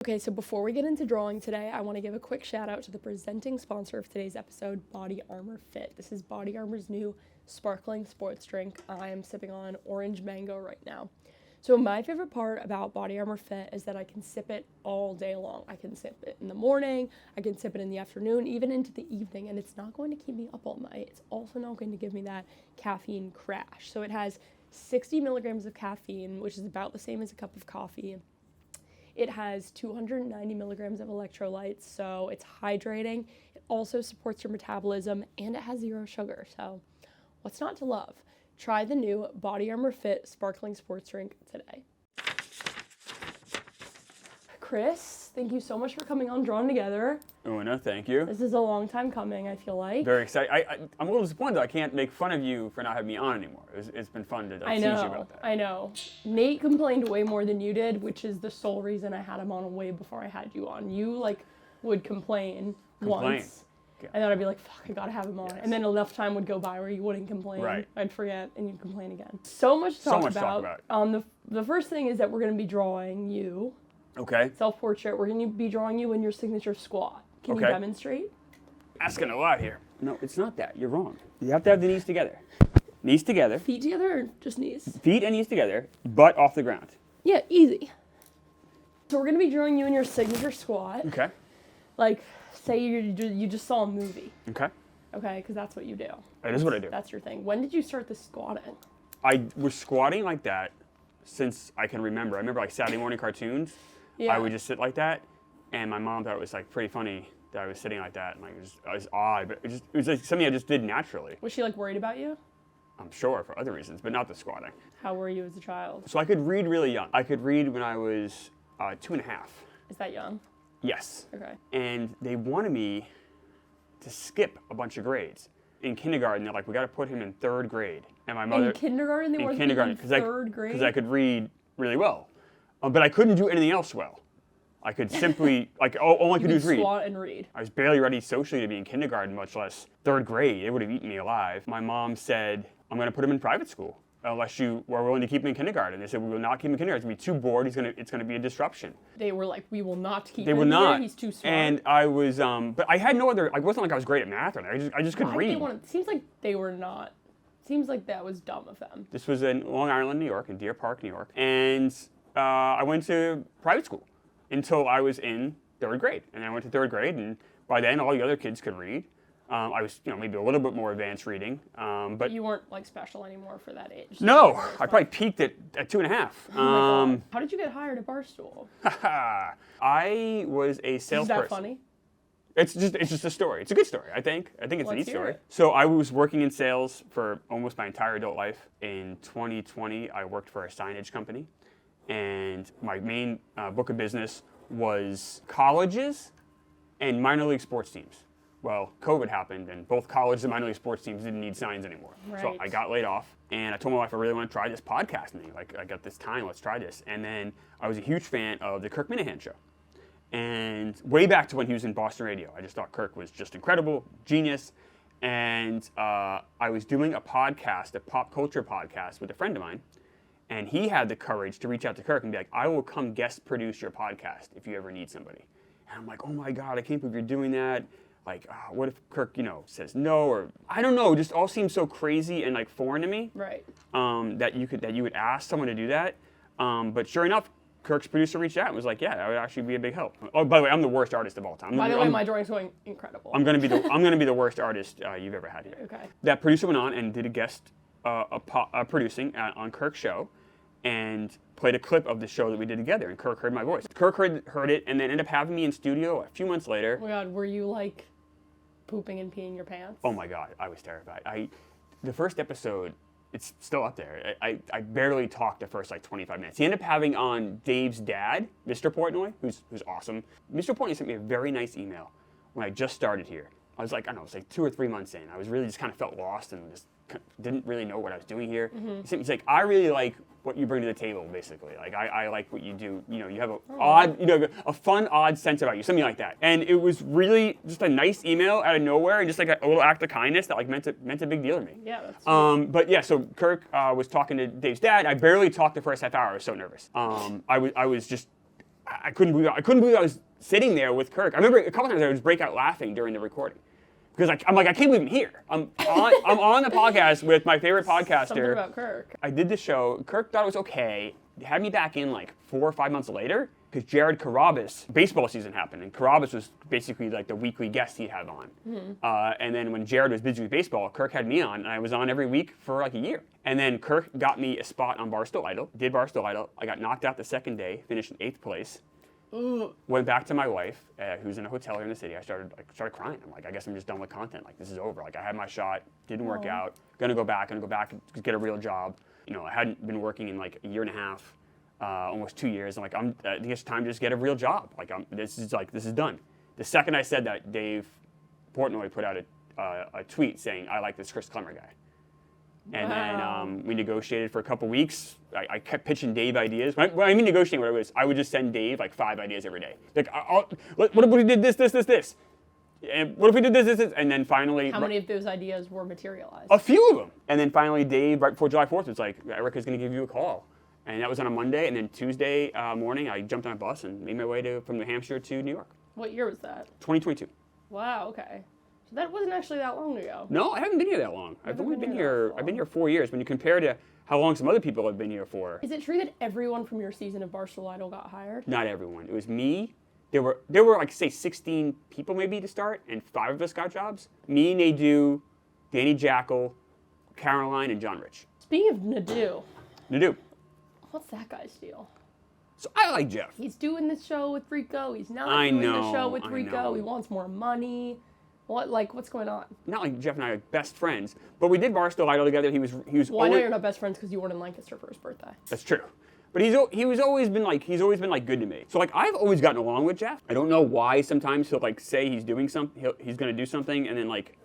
Okay, so before we get into drawing today, I want to give a quick shout out to the presenting sponsor of today's episode, BODYARMOR Fit. This is BODYARMOR's new sparkling sports drink. I am sipping on orange mango right now. So my favorite part about BODYARMOR Fit is that I can sip it all day long. I can sip it in the morning, I can sip it in the afternoon, even into the evening, and it's not going to keep me up all night. It's also not going to give me that caffeine crash. So it has 60 milligrams of caffeine, which is about the same as a cup of coffee. It has 290 milligrams of electrolytes, so it's hydrating. It also supports your metabolism, and it has 0 sugar. So what's not to love? Try the new BODYARMOR Fit sparkling sports drink today. Chris, thank you so much for coming on Drawn Together. Oona, thank you. This is a long time coming, I feel like. Very excited. I'm a little disappointed that I can't make fun of you for not having me on anymore. It's been fun to tease you about that. I know. Nate complained way more than you did, which is the sole reason I had him on way before I had you on. You, would complain once. And then I'd be like, fuck, I gotta have him on. Yes. And then enough time would go by where you wouldn't complain. Right. I'd forget, and you'd complain again. So much to talk about. The first thing is that we're gonna be drawing you. Okay. Self-portrait. We're gonna be drawing you in your signature squat. Can you demonstrate? Asking a lot here. No, it's not that. You're wrong. You have to have the knees together. Knees together. Feet together or just knees? Feet and knees together, butt off the ground. Yeah, easy. So we're gonna be drawing you in your signature squat. Okay. Say you just saw a movie. Okay. Okay, because that's what you do. That is what I do. That's your thing. When did you start the squatting? I was squatting like that since I can remember. I remember Saturday morning cartoons. Yeah. I would just sit like that, and my mom thought it was pretty funny that I was sitting like that. And it was odd, but it was something I just did naturally. Was she worried about you? I'm sure for other reasons, but not the squatting. How were you as a child? So I could read really young. I could read when I was 2.5. Is that young? Yes. Okay. And they wanted me to skip a bunch of grades. In kindergarten, they're like, we got to put him in 3rd grade. And my mother. In kindergarten, they wanted you in 3rd grade? Because I could read really well. But I couldn't do anything else well. I could simply, all I could do is read. Squat and read. I was barely ready socially to be in kindergarten, much less 3rd grade. It would have eaten me alive. My mom said, I'm going to put him in private school unless you were willing to keep him in kindergarten. They said, we will not keep him in kindergarten. He's going to be too bored. It's going to be a disruption. They were like, we will not keep him They will not. Here. He's too smart. And I was, but I had no other, it wasn't like I was great at math or anything. I just couldn't read. Seems like they were not. Seems like that was dumb of them. This was in Long Island, New York, in Deer Park, New York. And I went to private school until I was in 3rd grade. And I went to 3rd grade, and by then all the other kids could read. I was, maybe a little bit more advanced reading. But you weren't special anymore for that age. No, I probably peaked at 2.5. Oh my God. How did you get hired at Barstool? I was a salesperson. Is that funny? It's just a story. It's a good story, I think. I think it's a neat story. It. So I was working in sales for almost my entire adult life. In 2020, I worked for a signage company. And my main book of business was colleges and minor league sports teams. Well, COVID happened, and both colleges and minor league sports teams didn't need signs anymore. Right. So I got laid off, and I told my wife I really want to try this podcasting. I got this time, let's try this. And then I was a huge fan of the Kirk Minahan show. And way back to when he was in Boston radio, I just thought Kirk was just incredible, genius. And I was doing a podcast, a pop culture podcast with a friend of mine, and he had the courage to reach out to Kirk and be like, I will come guest produce your podcast if you ever need somebody. And I'm like, oh my God, I can't believe you're doing that. What if Kirk, says no, or I don't know, just all seems so crazy and foreign to me. Right. That you would ask someone to do that. But sure enough, Kirk's producer reached out and was like, yeah, that would actually be a big help. Oh, by the way, I'm the worst artist of all time. By the way, my drawing's going incredible. I'm gonna be the worst artist you've ever had here. Okay. That producer went on and did a guest producing on Kirk's show, and played a clip of the show that we did together, and Kirk heard my voice. Kirk heard it, and then ended up having me in studio a few months later. Oh my God, were you pooping and peeing your pants? Oh my God, I was terrified. The first episode, it's still up there. I barely talked the first 25 minutes. He ended up having on Dave's dad, Mr. Portnoy, who's awesome. Mr. Portnoy sent me a very nice email when I just started here. I was I don't know, it was 2 or 3 months in. I was really just kind of felt lost and just didn't really know what I was doing here. Mm-hmm. He's like, I really like what you bring to the table, basically. I like what you do. You have a fun, odd sense about you, something like that. And it was really just a nice email out of nowhere, and just a little act of kindness that meant a big deal to me. Yeah, that's sweet. But yeah, so Kirk was talking to Dave's dad. I barely talked the first half hour. I was so nervous. I couldn't believe I was sitting there with Kirk. I remember a couple times I would just break out laughing during the recording. Because I'm like, I can't believe I'm here. I'm on the podcast with my favorite podcaster. Something about Kirk. I did the show. Kirk thought it was okay. He had me back in like 4 or 5 months later because Jared Carrabis, baseball season happened, and Carrabis was basically like the weekly guest he'd have on. And then when Jared was busy with baseball, Kirk had me on, and I was on every week for like a year. And then Kirk got me a spot on Barstool Idol. Did Barstool Idol. I got knocked out the second day, finished in 8th place. Went back to my wife, who's in a hotel here in the city. I started crying. I'm like, I guess I'm just done with content. Like, this is over. Like, I had my shot, didn't work out. Gonna go back and get a real job. You know, I hadn't been working in like a year and a half, almost 2 years. I'm like, I think it's time to just get a real job. Like, this is done. The second I said that, Dave Portnoy put out a tweet saying, I like this Chris Klemmer guy. And then we negotiated for a couple weeks. I kept pitching Dave ideas. When I mean negotiating, what it was, I would just send Dave like 5 ideas every day. Like, what if we did this? And what if we did this? And then finally... How many of those ideas were materialized? A few of them. And then finally Dave, right before July 4th, was like, Erica's going to give you a call. And that was on a Monday. And then Tuesday morning, I jumped on a bus and made my way from New Hampshire to New York. What year was that? 2022. Wow, okay. So that wasn't actually that long ago. No, I haven't been here that long. I've only been here. I've been here 4 years. When you compare to how long some other people have been here for. Is it true that everyone from your season of Barstool Idol got hired? Not everyone. It was me. There were like say 16 people maybe to start, and 5 of us got jobs. Me, Nadu, Danny Jackal, Caroline, and John Rich. Speaking of Nadu, what's that guy's deal? So I like Jeff. He's doing this show with Rico. He's not doing the show with Rico. He wants more money. What's going on? Not like Jeff and I are best friends, but we did Barstool Idol together. He was. Well, I know you're not best friends because you weren't in Lancaster for his birthday. That's true, but he's always been like good to me. So like I've always gotten along with Jeff. I don't know why sometimes he'll like say he's doing something, he's gonna do something, and then like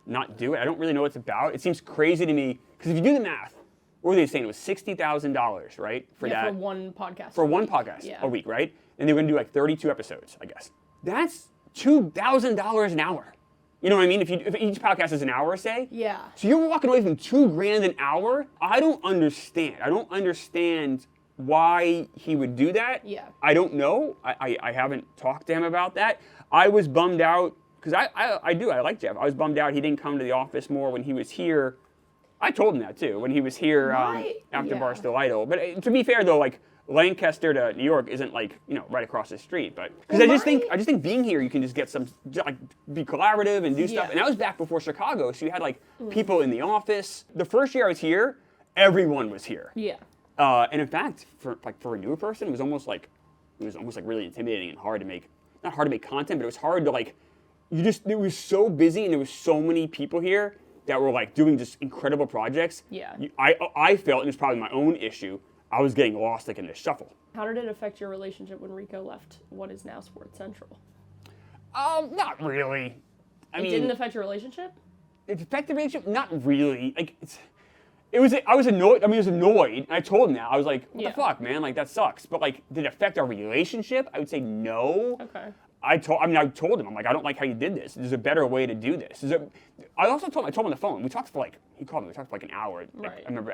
not do it. I don't really know what it's about. It seems crazy to me because if you do the math, what were they saying? It was $60,000, right? For one podcast. For one podcast a week, right? And they were gonna do like 32 episodes, I guess. That's $2,000 an hour. You know what I mean? If each podcast is an hour, say. Yeah. So you're walking away from $2,000 an hour. I don't understand. I don't understand why he would do that. Yeah. I don't know. I haven't talked to him about that. I was bummed out because I like Jeff. I was bummed out he didn't come to the office more when he was here. I told him that too when he was here after Barstool Idol. But to be fair though, like. Lancaster to New York isn't like, you know, right across the street, but because I just think being here you can just get be collaborative and do stuff. And that was back before Chicago, so you had like people in the office. The first year I was here, everyone was here. Yeah. And in fact, for a newer person, it was almost like really intimidating and hard to make. Not hard to make content, but it was hard to like. It was so busy and there was so many people here that were like doing just incredible projects. Yeah. I felt, and it's probably my own issue. I was getting lost like in the shuffle. How did it affect your relationship when Rico left what is now Sports Central? Not really. It didn't affect your relationship? It affected the relationship? Not really. Like I was annoyed. I was annoyed. I told him that. I was like, what the fuck, man? Like that sucks. But like, did it affect our relationship? I would say no. Okay. I told him, I'm like, I don't like how you did this. There's a better way to do this. I told him on the phone. We talked for he called me. We talked for like an hour. Right. I remember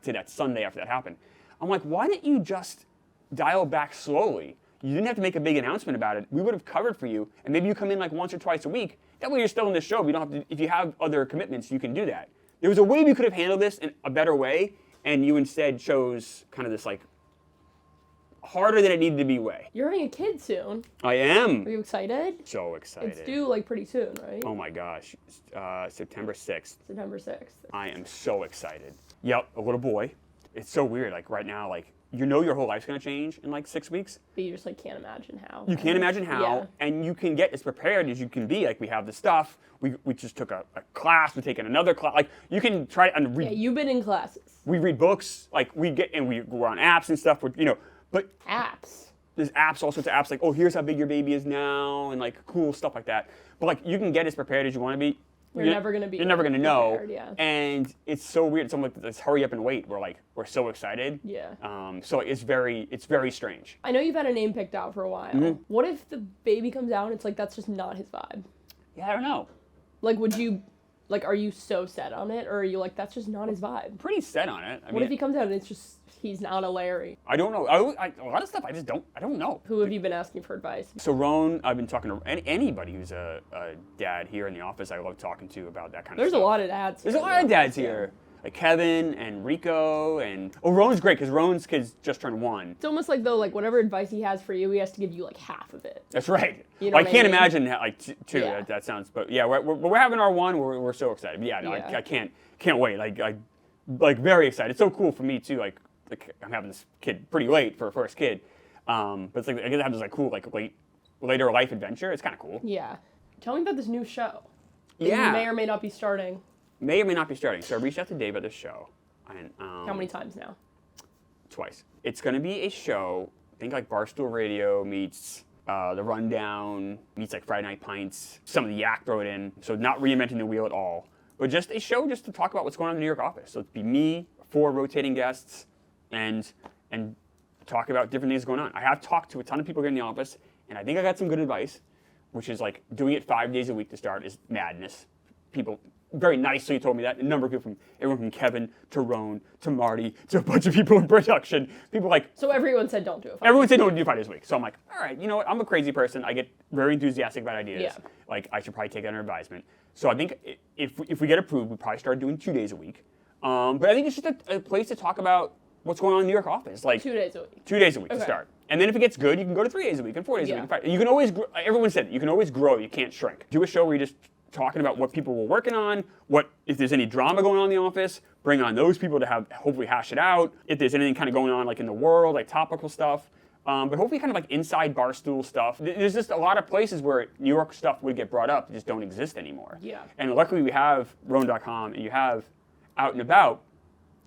to that Sunday after that happened. I'm like, why didn't you just dial back slowly? You didn't have to make a big announcement about it. We would have covered for you, and maybe you come in like once or twice a week. That way you're still in the show. We don't have to. If you have other commitments, you can do that. There was a way we could have handled this in a better way, and you instead chose kind of this like harder than it needed to be way. You're having a kid soon. I am. Are you excited? So excited. It's due like pretty soon, right? Oh my gosh, September 6th. September 6th. I am so excited. Yep, a little boy. It's so weird, like right now, like you know your whole life's gonna change in like 6 weeks. But you just like can't imagine how. You can't imagine how, and you can get as prepared as you can be. Like we have the stuff. We just took a class. We're taking another class. Like you can try and read. Yeah, you've been in classes. We read books. Like we're on apps and stuff. But apps. There's apps, all sorts of apps. Like here's how big your baby is now, and like cool stuff like that. But like you can get as prepared as you want to be. You're never gonna be. You're never gonna know. Prepared, yeah. And it's so weird. It's almost like this hurry up and wait. We're so excited. Yeah. So it's very strange. I know you've had a name picked out for a while. Mm-hmm. What if the baby comes out and it's like that's just not his vibe? Yeah, I don't know. Like, would you Like, are you so set on it, or are you like, that's just not his vibe? Pretty set on it. What if he comes out and it's just, he's not a Larry? I don't know. A lot of stuff I don't know. Who have you been asking for advice? So Roan, I've been talking to anybody who's a dad here in the office. I love talking to about that kind of There's stuff. a lot of dads. There's a lot of dads here. Like Kevin and Rico and Roan's great because Roan's kids just turned 1. It's almost like though, like whatever advice he has for you, he has to give you like half of it. That's right. You know I what can't I mean? imagine like two. Yeah. That sounds. But yeah, we're having our one. We're so excited. But yeah, no, Yeah. I can't wait. Like very excited. It's so cool for me too. Like I'm having this kid pretty late for a first kid. But it's like I get to have this like cool like later life adventure. It's kind of cool. Yeah. Tell me about this new show. That Yeah. You may or may not be starting. May or may not be starting. So I reached out to Dave about this show. And, How many times now? Twice. It's going to be a show, think like Barstool Radio meets The Rundown, meets like Friday Night Pints, some of the Yak throw it in, so not reinventing the wheel at all, but just a show just to talk about what's going on in the New York office. So it'd be me, 4 rotating guests, and talk about different things going on. I have talked to a ton of people here in the office, and I think I got some good advice, which is like doing it 5 days a week to start is madness. People very nicely told me that. A number of people, everyone from Kevin to Roan to Marty to a bunch of people in production. People like. So everyone said don't do it. Everyone said don't do 5 days a week. So I'm like, all right, you know what? I'm a crazy person. I get very enthusiastic about ideas. Yeah. Like I should probably take that under advisement. So I think if we get approved, we probably start doing 2 days a week. But I think it's just a place to talk about what's going on in the New York office. Like 2 days a week. 2 days a week Okay. to start. And then if it gets good, you can go to 3 days a week and 4 days a Yeah. week. You can always, everyone said it, you can always grow, you can't shrink. Do a show where you just talking about what people were working on, if there's any drama going on in the office, bring on those people to hopefully hash it out. If there's anything kind of going on like in the world, like topical stuff, but hopefully kind of like inside Barstool stuff. There's just a lot of places where New York stuff would get brought up that just don't exist anymore. Yeah. And luckily we have Roan.com and you have Out and About,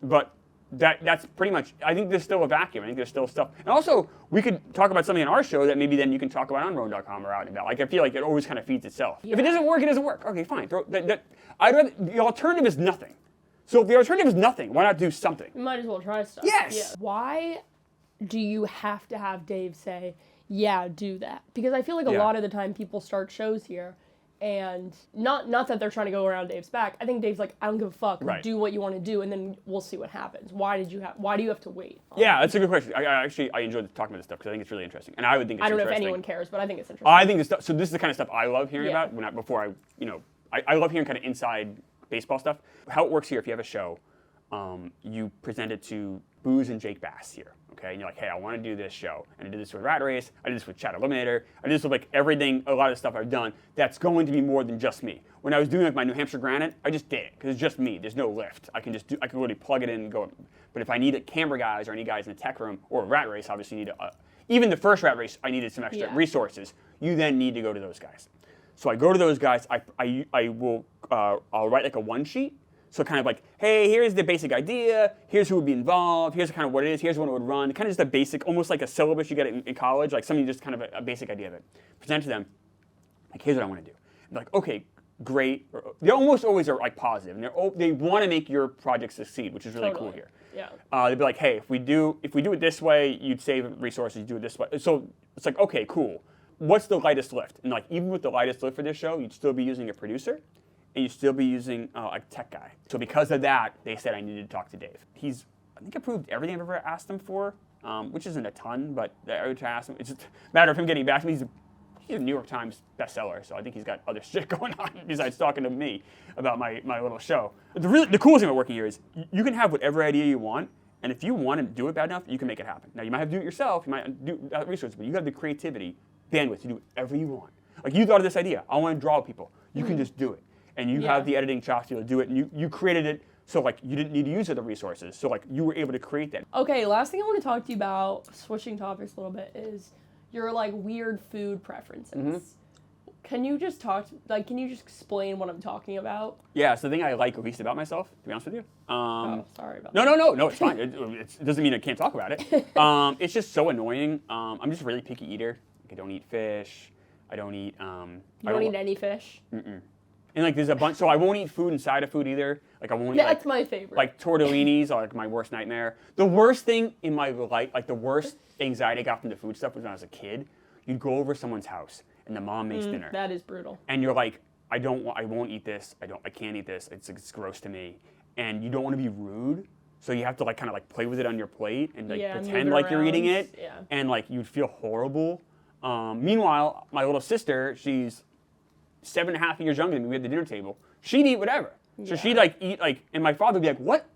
but that's pretty much, I think there's still a vacuum. I think there's still stuff. And also, we could talk about something on our show that maybe then you can talk about on Roan.com or Out and About. Like, I feel like it always kind of feeds itself. Yeah. If it doesn't work, it doesn't work. Okay, fine. The alternative is nothing. So if the alternative is nothing, why not do something? You might as well try stuff. Yes! Yeah. Why do you have to have Dave say, yeah, do that? Because I feel like a Yeah. lot of the time people start shows here and not that they're trying to go around Dave's back. I think Dave's like, I don't give a fuck. Right. Do what you want to do and then we'll see what happens. Why do you have to wait? Yeah, that's a good question. I enjoyed talking about this stuff because I think it's really interesting. And I would think it's I don't know if interesting. anyone cares, but I think it's interesting. I think this stuff, so this is the kind of stuff I love hearing Yeah. about I love hearing kind of inside baseball stuff. How it works here, if you have a show, you present it to Booze and Jake Bass here, okay? And you're like, hey, I want to do this show. And I did this with Rat Race, I did this with Chat Eliminator, I did this with like everything, a lot of stuff I've done that's going to be more than just me. When I was doing like my New Hampshire Granite, I just did it because it's just me. There's no lift. I can really plug it in and go. But if I need camera guys or any guys in the tech room or Rat Race, obviously you need even the first Rat Race, I needed some extra resources. You then need to go to those guys. So I go to those guys. I'll write like a one sheet. So kind of like, hey, here's the basic idea. Here's who would be involved. Here's kind of what it is. Here's when it would run. Kind of just a basic, almost like a syllabus you get in college, like something just kind of a basic idea of it. Present to them. Like, here's what I want to do. And they're like, okay, great. They almost always are like positive, and they want to make your project succeed, which is really cool here. Yeah. They'd be like, hey, if we do it this way, you'd save resources. You do it this way. So it's like, okay, cool. What's the lightest lift? And like, even with the lightest lift for this show, you'd still be using a producer, and you'd still be using a tech guy. So because of that, they said I needed to talk to Dave. He's, I think, approved everything I've ever asked him for, which isn't a ton, but every time I asked him, it's just a matter of him getting back to me. He's a New York Times bestseller, so I think he's got other shit going on besides talking to me about my little show. The coolest thing about working here is you can have whatever idea you want, and if you want to do it bad enough, you can make it happen. Now, you might have to do it yourself, you might do resources, but you have the creativity, bandwidth to do whatever you want. Like, you thought of this idea, I want to draw people. You can just do it. And you have the editing chops to do it, and you created it so, like, you didn't need to use other resources. So, like, you were able to create that. Okay, last thing I want to talk to you about, switching topics a little bit, is your, like, weird food preferences. Mm-hmm. Can you just explain what I'm talking about? Yeah, so the thing I like least about myself, to be honest with you. Sorry about that. No, it's fine. It doesn't mean I can't talk about it. It's just so annoying. I'm just a really picky eater. Like, I don't eat fish. I don't eat. You don't eat any fish? Mm-mm. And like, there's a bunch. So I won't eat food inside of food either. Like, I won't eat. That's my favorite. Like tortellinis are like my worst nightmare. The worst thing in my life, like the worst anxiety I got from the food stuff was when I was a kid. You'd go over someone's house and the mom makes dinner. That is brutal. And you're like, I won't eat this. I can't eat this. It's gross to me. And you don't want to be rude. So you have to like kind of like play with it on your plate and like pretend like you're eating it. Yeah. And like you'd feel horrible. Meanwhile, my little sister, she's 7.5 years younger than me. We had the dinner table. She'd eat whatever. So she'd like eat like, and my father would be like, what?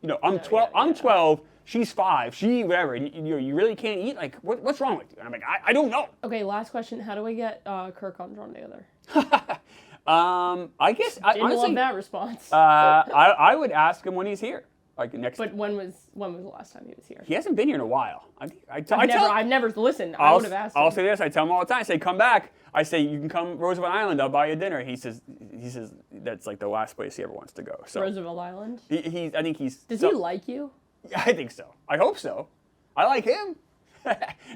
You know, I'm 12. I'm 12. She's 5. She eat whatever. And you really can't eat. Like, what's wrong with you? And I'm like, I don't know. Okay, last question. How do we get Kirk on Drawn Together? I guess Didn't honestly, love that response. I would ask him when he's here. Like next. But when was the last time he was here? He hasn't been here in a while. I've never listened. I would have asked him. I'll say this. I tell him all the time. I say, come back. I say, you can come Roosevelt Island. I'll buy you dinner. He says that's like the last place he ever wants to go. So Roosevelt Island? I think he's. Does he like you? I think so. I hope so. I like him.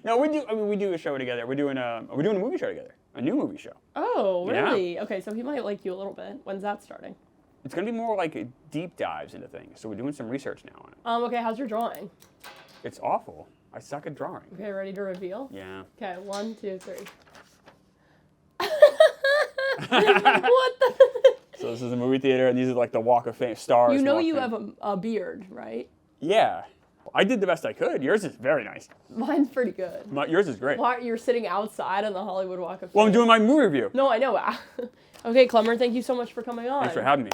No, we do. I mean, we do a show together. We're doing a movie show together. A new movie show. Oh, really? Yeah. Okay, so he might like you a little bit. When's that starting? It's gonna be more like deep dives into things. So we're doing some research now on it. Okay, how's your drawing? It's awful. I suck at drawing. Okay, ready to reveal? Yeah. Okay, 1, 2, 3. What the? So this is a movie theater, and these are like the Walk of Fame stars. You know you have a beard, right? Yeah. I did the best I could. Yours is very nice. Mine's pretty good. Yours is great. Why, you're sitting outside on the Hollywood Walk of Fame. Well, I'm doing my movie review. No, I know. Okay, Klemmer, thank you so much for coming on. Thanks for having me.